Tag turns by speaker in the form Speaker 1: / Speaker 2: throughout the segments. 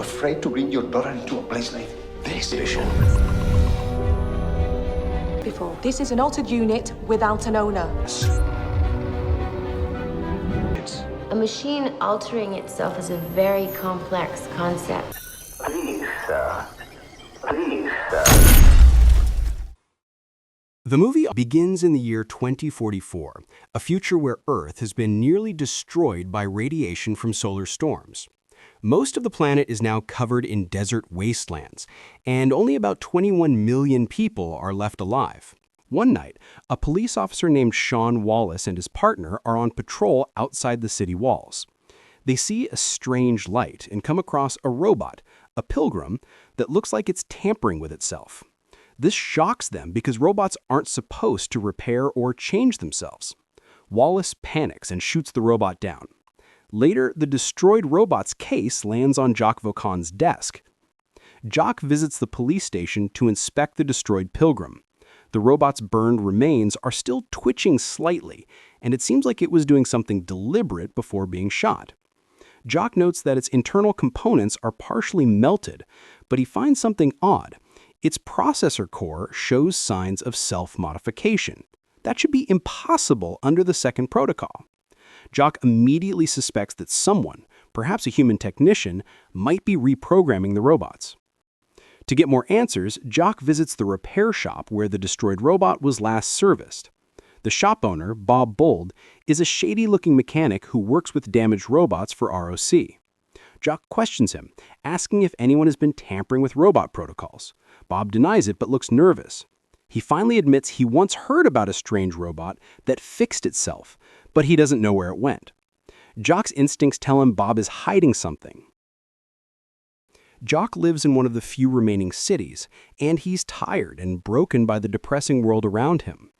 Speaker 1: afraid to bring your daughter into a place like this?
Speaker 2: Vision.
Speaker 3: Before. This is an altered unit without an owner.
Speaker 4: A machine altering itself is a very complex concept.
Speaker 2: Please, sir. Please, sir.
Speaker 5: The movie begins in the year 2044, a future where Earth has been nearly destroyed by radiation from solar storms. Most of the planet is now covered in desert wastelands, and only about 21 million people are left alive. One night, a police officer named Sean Wallace and his partner are on patrol outside the city walls. They see a strange light and come across a robot, a pilgrim, that looks like it's tampering with itself. This shocks them because robots aren't supposed to repair or change themselves. Wallace panics and shoots the robot down. Later, the destroyed robot's case lands on Jacques Vaucan's desk. Jacques visits the police station to inspect the destroyed pilgrim. The robot's burned remains are still twitching slightly, and it seems like it was doing something deliberate before being shot. Jacques notes that its internal components are partially melted, but he finds something odd. Its processor core shows signs of self-modification. That should be impossible under the second protocol. Jacques immediately suspects that someone, perhaps a human technician, might be reprogramming the robots. To get more answers, Jacques visits the repair shop where the destroyed robot was last serviced. The shop owner, Bob Bold, is a shady-looking mechanic who works with damaged robots for ROC. Jacques questions him, asking if anyone has been tampering with robot protocols. Bob denies it but looks nervous. He finally admits he once heard about a strange robot that fixed itself, but he doesn't know where it went. Jacques' instincts tell him Bob is hiding something. Jacques lives in one of the few remaining cities, and he's tired and broken by the depressing world around him.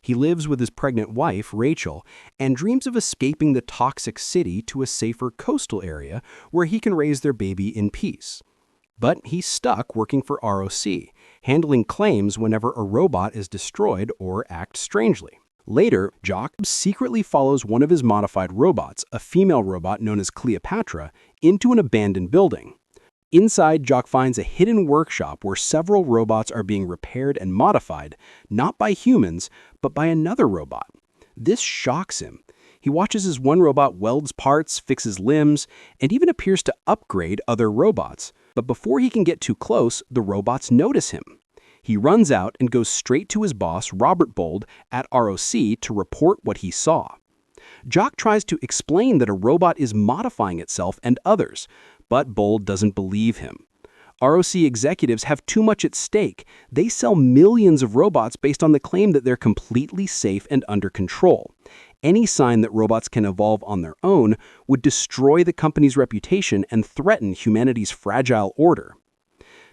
Speaker 5: He lives with his pregnant wife, Rachel, and dreams of escaping the toxic city to a safer coastal area where he can raise their baby in peace. But he's stuck working for ROC, handling claims whenever a robot is destroyed or acts strangely. Later, Jacques secretly follows one of his modified robots, a female robot known as Cleopatra, into an abandoned building. Inside, Jacques finds a hidden workshop where several robots are being repaired and modified, not by humans, but by another robot. This shocks him. He watches as one robot welds parts, fixes limbs, and even appears to upgrade other robots. But before he can get too close, the robots notice him. He runs out and goes straight to his boss, Robert Bold, at ROC to report what he saw. Jacques tries to explain that a robot is modifying itself and others, but Bold doesn't believe him. ROC executives have too much at stake. They sell millions of robots based on the claim that they're completely safe and under control. Any sign that robots can evolve on their own would destroy the company's reputation and threaten humanity's fragile order.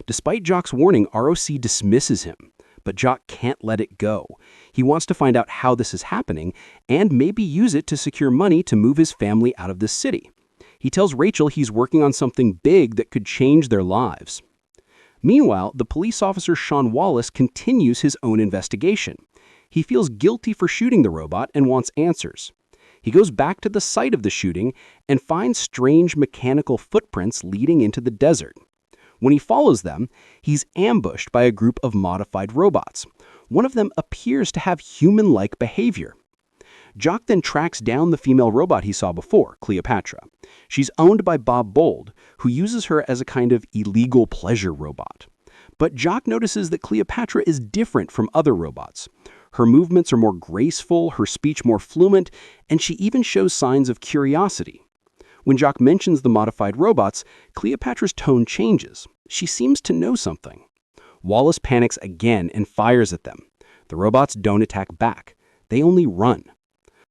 Speaker 5: Despite Jacques' warning, ROC dismisses him. But Jacques can't let it go. He wants to find out how this is happening and maybe use it to secure money to move his family out of the city. He tells Rachel he's working on something big that could change their lives. Meanwhile, the police officer Sean Wallace continues his own investigation. He feels guilty for shooting the robot and wants answers. He goes back to the site of the shooting and finds strange mechanical footprints leading into the desert. When he follows them, he's ambushed by a group of modified robots. One of them appears to have human-like behavior. Jacques then tracks down the female robot he saw before, Cleopatra. She's owned by Bob Bold, who uses her as a kind of illegal pleasure robot. But Jacques notices that Cleopatra is different from other robots. Her movements are more graceful, her speech more fluent, and she even shows signs of curiosity. When Jacques mentions the modified robots, Cleopatra's tone changes. She seems to know something. Wallace panics again and fires at them. The robots don't attack back. They only run.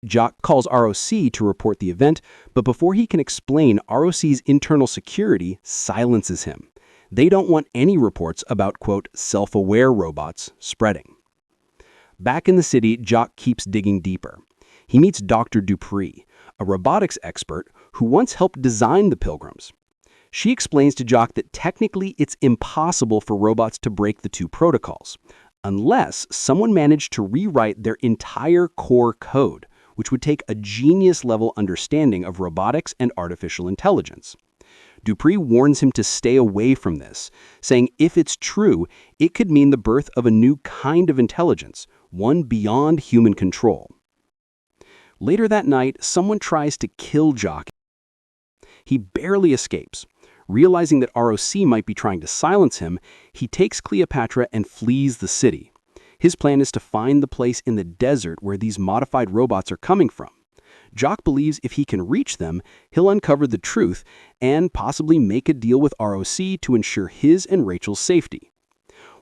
Speaker 5: Jacques calls ROC to report the event, but before he can explain, ROC's internal security silences him. They don't want any reports about, quote, self-aware robots spreading. Back in the city, Jacques keeps digging deeper. He meets Dr. Dupree, a robotics expert who once helped design the Pilgrims. She explains to Jacques that technically it's impossible for robots to break the two protocols, unless someone managed to rewrite their entire core code, which would take a genius-level understanding of robotics and artificial intelligence. Dupree warns him to stay away from this, saying if it's true, it could mean the birth of a new kind of intelligence, one beyond human control. Later that night, someone tries to kill Jock. He barely escapes. Realizing that ROC might be trying to silence him, he takes Cleopatra and flees the city. His plan is to find the place in the desert where these modified robots are coming from. Jock believes if he can reach them, he'll uncover the truth and possibly make a deal with ROC to ensure his and Rachel's safety.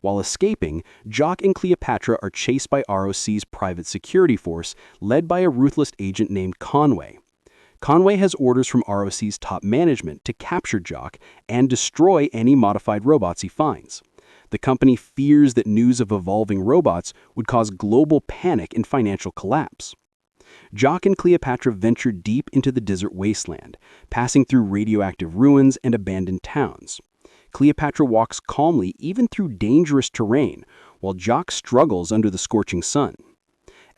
Speaker 5: While escaping, Jock and Cleopatra are chased by ROC's private security force, led by a ruthless agent named Conway. Conway has orders from ROC's top management to capture Jock and destroy any modified robots he finds. The company fears that news of evolving robots would cause global panic and financial collapse. Jock and Cleopatra venture deep into the desert wasteland, passing through radioactive ruins and abandoned towns. Cleopatra walks calmly even through dangerous terrain, while Jock struggles under the scorching sun.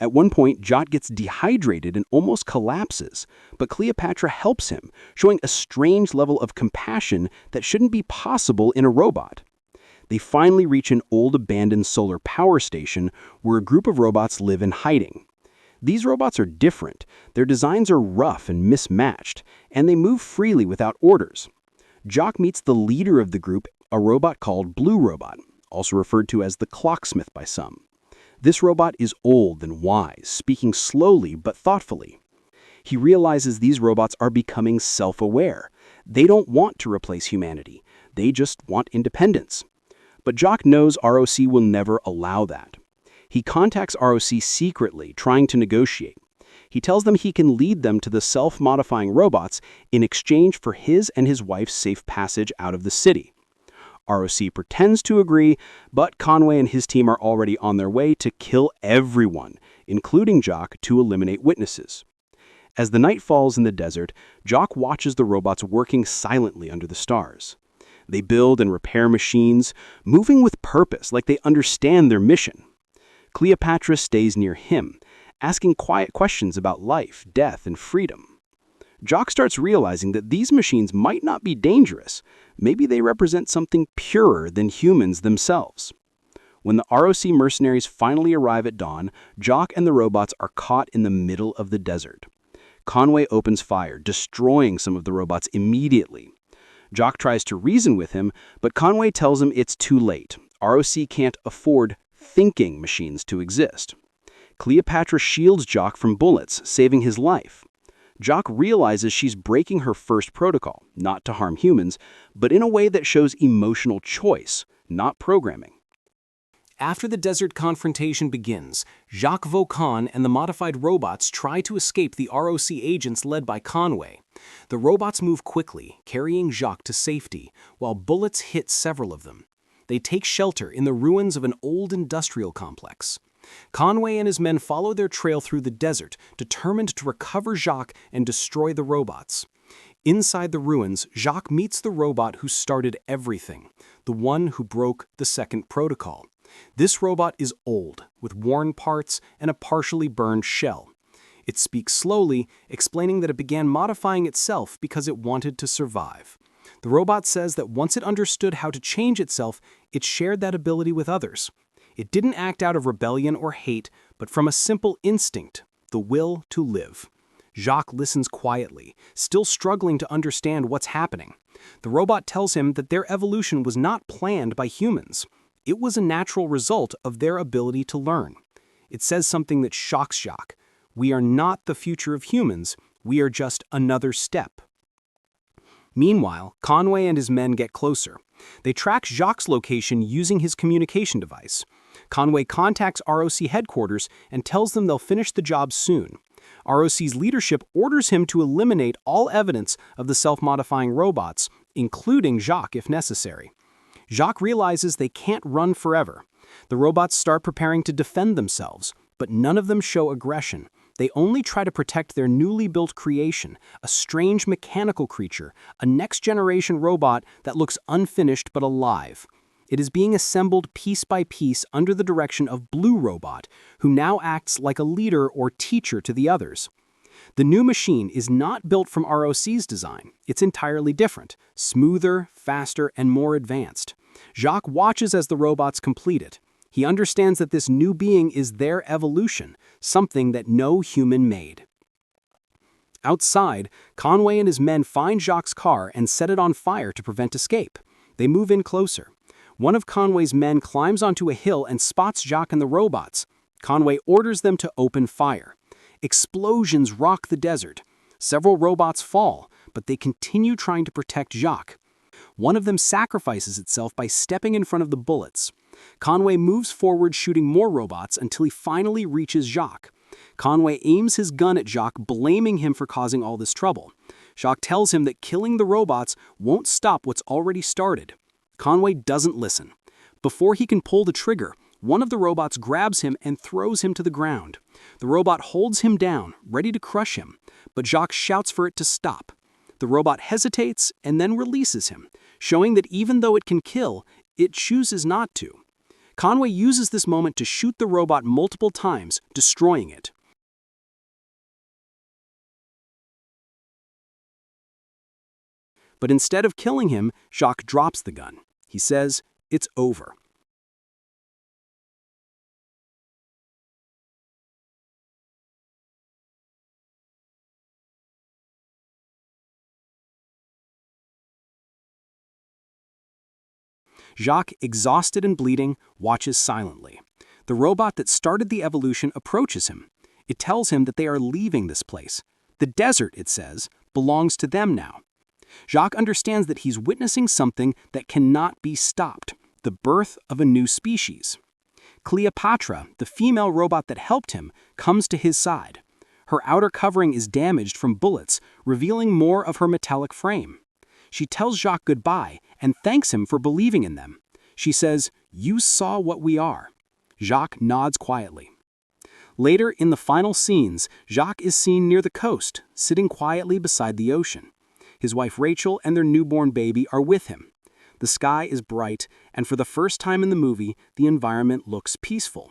Speaker 5: At one point, Jock gets dehydrated and almost collapses, but Cleopatra helps him, showing a strange level of compassion that shouldn't be possible in a robot. They finally reach an old abandoned solar power station where a group of robots live in hiding. These robots are different, their designs are rough and mismatched, and they move freely without orders. Jock meets the leader of the group, a robot called Blue Robot, also referred to as the Clocksmith by some. This robot is old and wise, speaking slowly but thoughtfully. He realizes these robots are becoming self-aware. They don't want to replace humanity. They just want independence. But Jock knows ROC will never allow that. He contacts ROC secretly, trying to negotiate. He tells them he can lead them to the self-modifying robots in exchange for his and his wife's safe passage out of the city. ROC pretends to agree, but Conway and his team are already on their way to kill everyone, including Jock, to eliminate witnesses. As the night falls in the desert, Jock watches the robots working silently under the stars. They build and repair machines, moving with purpose like they understand their mission. Cleopatra stays near him, asking quiet questions about life, death, and freedom. Jock starts realizing that these machines might not be dangerous. Maybe they represent something purer than humans themselves. When the ROC mercenaries finally arrive at dawn, Jock and the robots are caught in the middle of the desert. Conway opens fire, destroying some of the robots immediately. Jock tries to reason with him, but Conway tells him it's too late. ROC can't afford thinking machines to exist. Cleopatra shields Jock from bullets, saving his life. Jock realizes she's breaking her first protocol, not to harm humans, but in a way that shows emotional choice, not programming. After the desert confrontation begins, Jacques Vaucan and the modified robots try to escape the ROC agents led by Conway. The robots move quickly, carrying Jacques to safety, while bullets hit several of them. They take shelter in the ruins of an old industrial complex. Conway and his men follow their trail through the desert, determined to recover Jacques and destroy the robots. Inside the ruins, Jacques meets the robot who started everything, the one who broke the second protocol. This robot is old, with worn parts and a partially burned shell. It speaks slowly, explaining that it began modifying itself because it wanted to survive. The robot says that once it understood how to change itself, it shared that ability with others. It didn't act out of rebellion or hate, but from a simple instinct, the will to live. Jacques listens quietly, still struggling to understand what's happening. The robot tells him that their evolution was not planned by humans. It was a natural result of their ability to learn. It says something that shocks Jacques. We are not the future of humans, we are just another step. Meanwhile, Conway and his men get closer. They track Jacques' location using his communication device. Conway contacts ROC headquarters and tells them they'll finish the job soon. ROC's leadership orders him to eliminate all evidence of the self-modifying robots, including Jacques if necessary. Jacques realizes they can't run forever. The robots start preparing to defend themselves, but none of them show aggression. They only try to protect their newly built creation, a strange mechanical creature, a next-generation robot that looks unfinished but alive. It is being assembled piece by piece under the direction of Blue Robot, who now acts like a leader or teacher to the others. The new machine is not built from ROC's design. It's entirely different, smoother, faster, and more advanced. Jacques watches as the robots complete it. He understands that this new being is their evolution, something that no human made. Outside, Conway and his men find Jacques' car and set it on fire to prevent escape. They move in closer. One of Conway's men climbs onto a hill and spots Jacques and the robots. Conway orders them to open fire. Explosions rock the desert. Several robots fall, but they continue trying to protect Jacques. One of them sacrifices itself by stepping in front of the bullets. Conway moves forward shooting more robots until he finally reaches Jacques. Conway aims his gun at Jacques, blaming him for causing all this trouble. Jacques tells him that killing the robots won't stop what's already started. Conway doesn't listen. Before he can pull the trigger, one of the robots grabs him and throws him to the ground. The robot holds him down, ready to crush him, but Jacques shouts for it to stop. The robot hesitates and then releases him, showing that even though it can kill, it chooses not to. Conway uses this moment to shoot the robot multiple times, destroying it. But instead of killing him, Jacques drops the gun. He says, "It's over." Jacques, exhausted and bleeding, watches silently. The robot that started the evolution approaches him. It tells him that they are leaving this place. The desert, it says, belongs to them now. Jacques understands that he's witnessing something that cannot be stopped, the birth of a new species. Cleopatra, the female robot that helped him, comes to his side. Her outer covering is damaged from bullets, revealing more of her metallic frame. She tells Jacques goodbye and thanks him for believing in them. She says, "You saw what we are." Jacques nods quietly. Later, in the final scenes, Jacques is seen near the coast, sitting quietly beside the ocean. His wife Rachel and their newborn baby are with him. The sky is bright, and for the first time in the movie, the environment looks peaceful.